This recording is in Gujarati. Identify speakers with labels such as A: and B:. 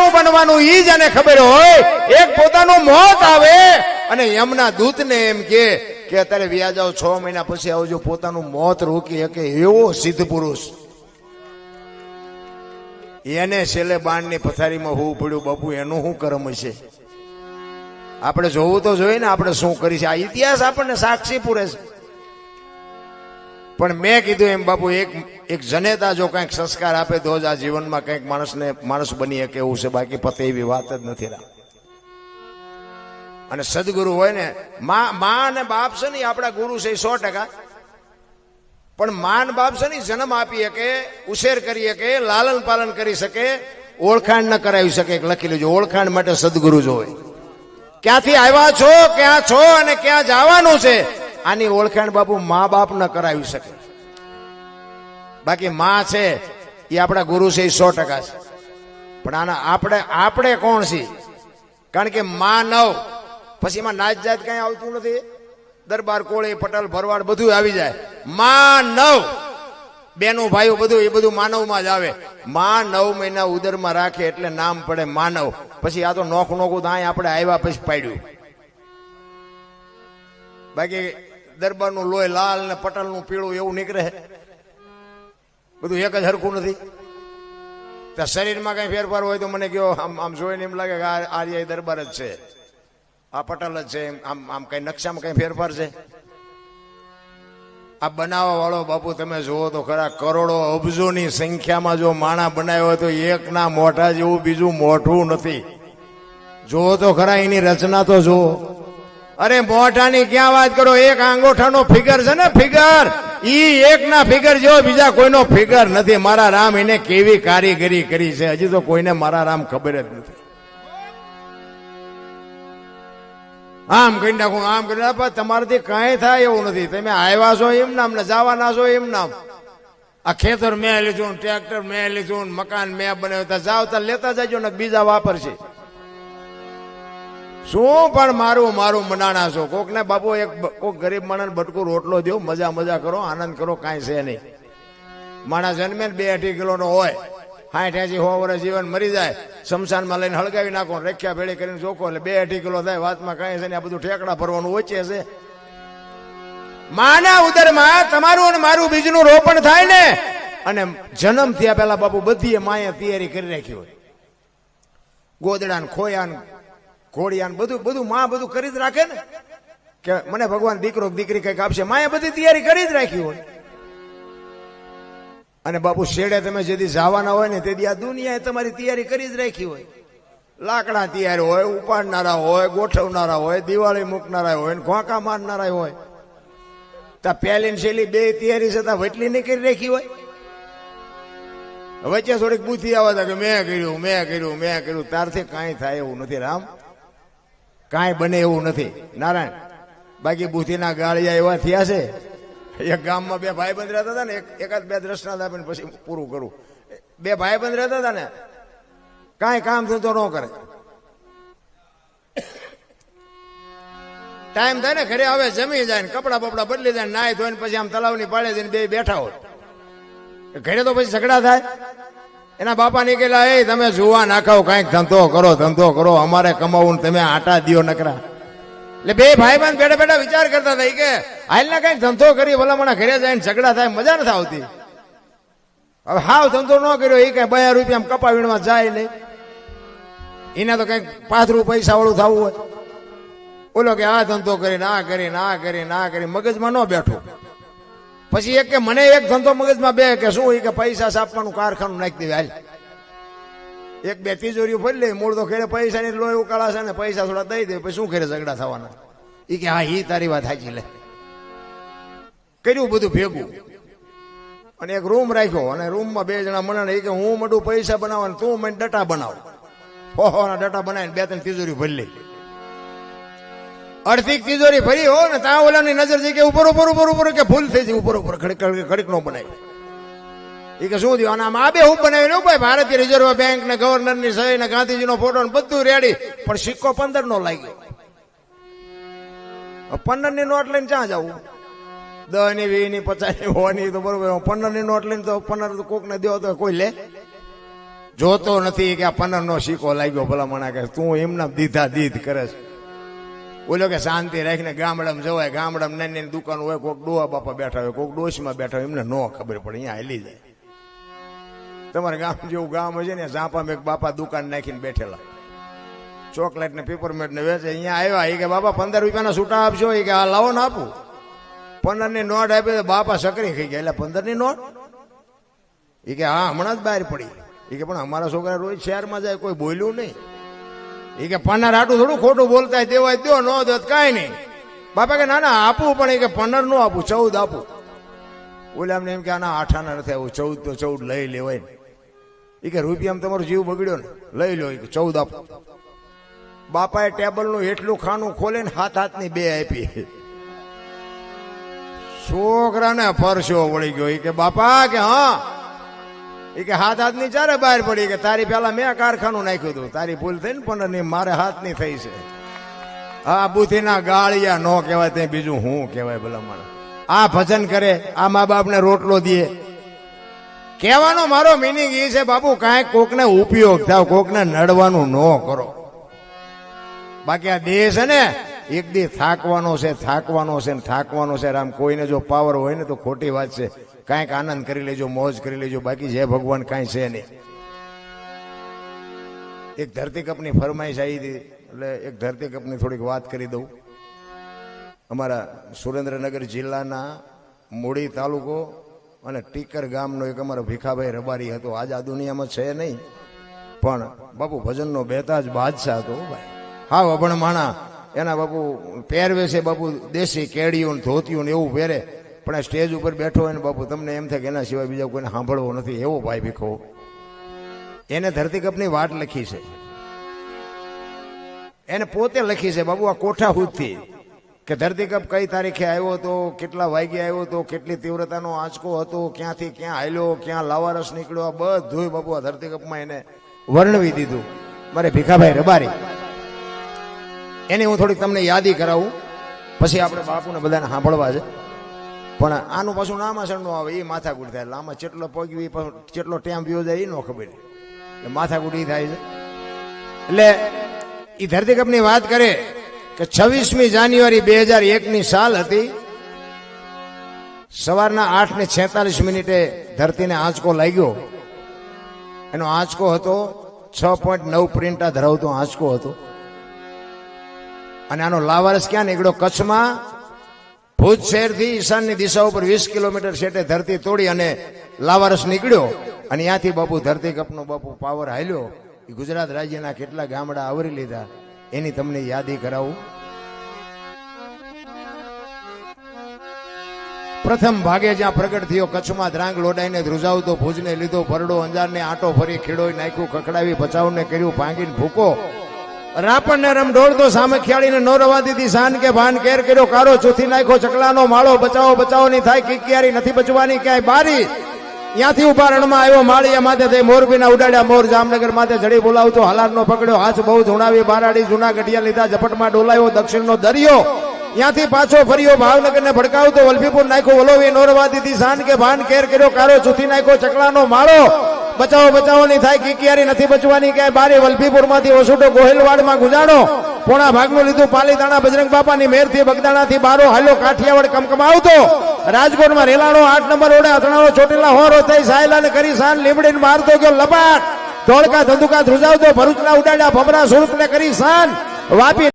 A: શું બનવાનું ઈ જ એને ખબર હોય. એક પોતાનું મોત આવે અને યમના દૂતને એમ કે અત્યારે વ્યા જાઓ, 6 મહિના પછી આવજો, પોતાનું મોત રોકી શકે એવો સિદ્ધ પુરુષ. એને છેલ્લે બાણની પથારીમાં હોવું પડ્યું. બાપુ એનું શું કર્મ હશે? આપણે જોવું તો જોઈએ ને, આપણે શું કરી છે. આ ઇતિહાસ આપણને સાક્ષી પૂરે છે. પણ મેં કીધું એમ બાપુ, એક જનેતા જો કંઈક સંસ્કાર આપે તો જ આ જીવનમાં કંઈક માણસ બની શકે એવું છે. બાકી પતે એવી વાત જ નથી. અને સદગુરુ હોય ને, માં અને બાપ છે ને આપણા ગુરુ છે 100%. પણ માન બાપ છે ને જન્મ આપી શકે, ઉછેર કરી શકે, લાલન પાલન કરી શકે, ઓળખાણ ન કરાવી શકે. લખી લેજો, ઓળખાણ માટે સદગુરુ જોવે. ક્યાંથી આવ્યા છો, ક્યાં છો અને ક્યાં જવાનું છે, આની ઓળખાણ બાપુ મા બાપ ન કરાવી શકે. બાકી માં છે એ આપણા ગુરુ છે, એ 100% છે. પણ આના આપણે કોણ છીએ? કારણ કે માં નવ પછી એમાં નાચ જાત કઈ આવતું નથી. દરબાર, કોળી, પટેલ, ભરવાડ બધું આવી જાય. માં નવ, બેનું ભાઈઓ બધું, એ બધું માનવમાં જ આવે. માં 9 મહિના ઉદરમાં રાખે એટલે નામ પડે માનવ. પછી આ તો નોખું દાય આપણે આવ્યા પછી પાડ્યું. બાકી દરબારનું લોહી લાલ ને પટેલનું પીળું એવું નીકળે, બધું એક જ હરખું નથી. તો શરીરમાં કઈ ફેરફાર હોય તો મને કયો, આમ જોઈને એમ લાગે કે આ દરબાર જ છે, આ પટેલ જ છે. આમ કઈ નકશામાં કઈ ફેરફાર છે? આ બનાવવા વાળો બાપુ તમે જુઓ તો ખરા, કરોડો અબજોની સંખ્યામાં જો માણા બનાવ્યો હોય તો એકના મોઢા જેવું બીજું મોઢું નથી. જુઓ તો ખરા એની રચના તો જુઓ. અરે મોઢાની ક્યાં વાત કરો, એક આંગોઠાનો ફિગર છે ને, ફિગર, ઈ એકના ફિગર જેવો બીજા કોઈનો ફિગર નથી. મારા રામ એને કેવી કારીગરી કરી છે, હજી તો કોઈને મારા રામ ખબર જ નથી. આમ કરી નાખું, આમ કરી નાખું, તમારાથી કઈ થાય એવું નથી. તમે આવ્યા છો એમ નામ ને જવાના છો એમ નામ. આ ખેતર મેં લીધું, ટ્રેક્ટર મેં લીધું, મકાન મેં બનાવ્યું, જાવ તો લેતા જજો ને બીજા વાપરશે. શું પણ મારું મનાણા છો. કોક ને બાપુ કોક ગરીબ માણસ બટકું રોટલો દો, મજા કરો, આનંદ કરો, કાંઈ છે નહીં. માણસ જન્મે 2-2.5 કિલોનો હોય, 60-80 વર્ષ જીવન મરી જાય, શમશાનમાં લઈને હળગાવી નાખો, રેખ્યા ભેળી કરીને જોખો એટલે 2-2.5 કિલો થાય. વાતમાં કાંઈ છે ને, આ બધું ઠેકડા ભરવાનું વચ્ચે છે. માના ઉદરમાં તમારું અને મારું બીજનું રોપણ થાય ને, અને જન્મ થયા પહેલા બાપુ બધી માએ તૈયારી કરી રાખી હોય. ગોદડા ને ખોયા ને ઘોડિયા બધું માં બધું કરી જ રાખે ને, કે મને ભગવાન દીકરો દીકરી કઈક આપશે. માએ બધી તૈયારી કરી જ રાખી હોય. અને બાપુ શેડે તમે જેથી જવાના હોય ને તેથી આ દુનિયાએ તમારી તૈયારી કરી જ રાખી હોય. લાકડા તૈયાર હોય, ઉપાડનારા હોય, ગોઠવનારા હોય, દિવાળી મૂકનારા હોય, ઘોંકા મારનારા હોય. ત્યાં પહેલી શૈલી 2 તૈયારી છે, ત્યાં વટલી નહીં કરી રાખી હોય. વચ્ચે થોડીક બુદ્ધિ આવે કે મેં કર્યું, ત્યારથી કાંઈ થાય એવું નથી. રામ કાંઈ બને એવું નથી નારાયણ. બાકી બુદ્ધિના ગાળિયા એવા થયા છે. એક ગામમાં 2 ભાઈબંધ રહેતા હતા ને, એકાદ 2 દ્રષ્ટાંત આપીને પછી પૂરું કરું. 2 ભાઈબંધ રહેતા હતા ને, કાંઈ કામ ધંધો ન કરે. ટાઈમ થાય ને ઘરે હવે જમી જાય ને કપડા બપડા બદલી જાય, નાય ધોઈને પછી આમ તલાવની પાડે જઈને 2 બેઠા હોય. ઘરે તો પછી ઝઘડા થાય. એના બાપા નીકળ્યા, એ તમે જુવા નાખાવ, કાંઈક ધંધો કરો, અમારે કમાવું ને તમે આટા દિયો નકરા. એટલે 2 ભાઈબંધ બેઠા વિચાર કરતા હતા કે હાલના કઈક ધંધો કરી ભલામણા ઘરે જાય ને ઝઘડા થાય, મજા નથી આવતી. હવે હાવ ધંધો ન કર્યો, એ કઈ 2 રૂપિયા કપા વીણમાં જાય નહીં. એને તો કઈક 5 પૈસા વાળું થવું હોય. બોલો કે આ ધંધો કરીને આ કરી મગજમાં ન બેઠો. પછી એક કે મને એક ધંધો મગજમાં બે કે શું કે પૈસા છાપવાનું કારખાનું નાખી દેવે. હાલ 1-2 તિજોરીઓ ભરી લે, મૂળ તો ખેડે પૈસા ની લોહી ઉકાળા છે ને, પૈસા થોડા દઈ દે, પછી શું ખેડે ઝઘડા થવાના. એ કે હા, ઈ તારી વાત સાચી. લે કર્યું બધું ભેગું અને એક રૂમ રાખ્યો, અને રૂમમાં 2 જણા મને કે હું મડું પૈસા બનાવવાનું, તું મને ડટા બનાવ. ઓહો, ડટા બનાવીને 2-3 તિજોરી ભરી લે. અડધી તિજોરી ભરી હો ને, ત્યાં ઓલાની નજર જઈ કે ઉપર કે ભૂલ થઈ જાય, ઉપર ખડીક નો બનાવી. એ કે શું થયું? અને આમ આ 2 હું બનાવી ભાઈ, ભારતીય રિઝર્વ બેંક ને ગવર્નર ની સહી ને ગાંધીજી નો ફોટો ને બધું રેડી, પણ સિક્કો 15 નો લાગ્યો. 15 ની નોટ લઈને ક્યાં જવું? 10 ની 20 ની 50 ની 100 ની તો બરોબર, 15 ની નોટ લઈને તો 15 કોક ને દો તો કોઈ લે? જોતો નથી કે આ પનરનો સિક્કો લાગ્યો ભલા મણા કે તું એમના દીધા દીધ કરે છે. બોલો કે શાંતિ રાખીને ગામડામાં જવાય. ગામડામાં નાની નાની દુકાન હોય, કોઈક ડોહા બાપા બેઠા હોય, કોઈક ડોશમાં બેઠા હોય, એમને ન ખબર પડે, અહીંયા હેલી જાય. તમારે ગામ જેવું ગામ હશે ને, ઝાંપામાં એક બાપા દુકાન નાખીને બેઠેલા, ચોકલેટ ને પેપરમેટ ને વેચે. અહીંયા આવ્યા એ કે બાપા 15 રૂપિયાના છૂટા આપશો? એ કે આ લાવો ને આપું. 15ની નોટ આપી તો બાપા સકરી ખાઈ ગયા. એટલે 15ની નોટ? એ કે હા હમણાં જ બહાર પડી. એ કે પણ અમારા છોકરા રોજ શહેરમાં જાય, કોઈ બોલ્યું નહીં. એ કે પન્નર આટું થોડું ખોટું બોલતા દેવાય દો, ન દો કાંઈ નહીં. બાપા કે ના ના આપવું, પણ એ કે પન્નર નો આપું, 14 આપું. બોલે અમને એમ કે આના 8 આના નથી આવું, 14 તો 14 લઈ લેવાય ને. એ કે રૂપિયામાં તમારો જીવ બગડ્યો ને, લઈ લો. એ કે 14 આપો. બાપાએ ટેબલનું એટલું ખાનું ખોલે ને હાથની 2 આપી. છોકરાને પરસ્યો વળી ગયો. એ કે બાપા કે હા. એ કે હાથની ચારે બહાર પડી. કે તારી પેલા મેં કારખાનું નાખ્યું હતું, તારી ભૂલ થઈ ને પણ નહીં, મારે હાથની થઈ છે. આ બુથીના ગાળિયા નો કહેવાય, તે બીજું હું કહેવાય ભલા મારે. આ ભજન કરે, આ મા બાપને રોટલો દે. કહેવાનો મારો મિનિંગ એ છે બાપુ, કાંઈક કોકને ઉપયોગ થાવ, કોકને નડવાનું ન કરો. બાકી આ દેહ છે ને એક દી થાકવાનો છે, થાકવાનો છે ને થાકવાનો છે. આમ કોઈને જો પાવર હોય ને તો ખોટી વાત છે. કાંઈક આનંદ કરી લેજો, મોજ કરી લેજો, બાકી જે ભગવાન કાંઈ છે નહીં. એક ધરતીકપની ફરમાઈશ આવી હતી, એટલે એક ધરતીકપની થોડીક વાત કરી દઉં. અમારા સુરેન્દ્રનગર જિલ્લાના મૂળી તાલુકો અને ટીકર ગામનો એક અમારો ભીખાભાઈ રબારી હતો. આજ આ દુનિયામાં છે નહીં, પણ બાપુ ભજનનો બેતાજ બાદશાહ હતો ભાઈ. હા અભણ માણા. એના બાપુ પહેરવે છે બાપુ દેશી કેડિયું ને ધોતિયું ને એવું પહેરે, પણ આ સ્ટેજ ઉપર બેઠો હોય ને બાપુ તમને એમ થાય કે એના સિવાય બીજા કોઈને સાંભળવો નથી, એવો ભાઈ ભીખો. એને ધરતીકપની વાત લખી છે, એને પોતે લખી છે બાબુ આ કોઠા હુદથી, કે ધરતીકપ કઈ તારીખે આવ્યો હતો, કેટલા વાગ્યે આવ્યો હતો, કેટલી તીવ્રતાનો આંચકો હતો, ક્યાંથી ક્યાં હાલ્યો, ક્યાં લાવારસ નીકળ્યો, આ બધું બાબુ આ ધરતીકપમાં એને વર્ણવી દીધું. મારે ભીખાભાઈ રબારી, એની હું થોડીક તમને યાદી કરાવું, પછી આપણે બાપુને બધાને સાંભળવા છે. પણ આનું પાછું નામાસણ નો આવે, એ માથાકૂટ થાય. એટલે આમાં ચેટલો પગ્યું, ચેટલો ટાઈમ પીવો જાય એ ન ખબર, એટલે માથાકૂટ એ થાય છે. એટલે એ ધરતીકપની વાત કરે કે 26મી જાન્યુઆરી 2001ની સાલ હતી. સવારના 8:46 ધરતીને આંચકો લાગ્યો. એનો આંચકો હતો 6.9 પ્રિન્ટા ધરાવતો આંચકો હતો. અને આનો લાવારસ ક્યાં નીકળ્યો? કચ્છમાં ભુજ શહેરથી ઈશાનની દિશા ઉપર 20 કિલોમીટર છેટે ધરતી તોડી અને લાવારસ નીકળ્યો. અને ત્યાંથી બાપુ ધરતીકપનો બાપુ પાવર હાલ્યો. એ ગુજરાત રાજ્યના કેટલા ગામડા આવરી લીધા એની તમને યાદી કરાવું. પ્રથમ ભાગે જ્યાં પ્રગટ થયો, કચ્છમાં ધ્રાંગ લોડાઈને ધ્રુજાવતો, ભુજને લીધો પરડો, અંજારને આંટો ફરી ખેડોઈ નાખ્યું, ખખડાવી ભચાઉને કર્યું ભાંગીને ભૂકો, રાપણને રમઢોળતો સામે ખ્યાળીને નો રવા દીધી શાન કે ભાન કેર કર્યો, કારો ચૂથી નાખ્યો ચકલાનો માળો, બચાવો બચાવો ની થાય કિકિયારી, નથી બચવાની ક્યાંય બારી. ત્યાંથી ઉભા રણમાં આવ્યો માળિયા માથે થઈ, મોરબીના ઉડાડ્યા મોર, જામનગર માથે જડી બોલાવતો હાલારનો પકડ્યો, હાથ બહુ ધૂણાવી બારાડી, જૂના ગઢિયા લીધા ઝપટમાં ડોલાયો દક્ષિણનો દરિયો. ત્યાંથી પાછો ફર્યો ભાવનગરને ભડકાવતો, વલભીપુર નાખ્યો ઓલોવી, નો રવા દીધી શાન કે ભાન કેર કર્યો, કારો ચૂથી નાખ્યો ચકલાનો માળો, બચાવો બચાવો ની થાય કિકિયારી, નથી બચવાની ક્યાંય બારી. વલભીપુર માંથી ઓસુટો ગોહિલવાડમાં ગુજાણો, પોણા ભાગનું લીધું પાલીતાણા બજરંગ બાપાની મેરથી, બગદાણાથી બારો હાલ્યો કાઠિયાવાડ કમકમાવતો, રાજકોટમાં રેલાણો 8 નંબર ઓડે અથડાણો, ચોટીલા હોરો થઈ સાયલાને કરી શાન, લીમડીને મારતો ગયો લબાટ, ધોળકા ધંધુકા ધ્રુજાવતો, ભરૂચના ઉડાડ્યા ભમરા, સુરતને કરી શાન, વાપી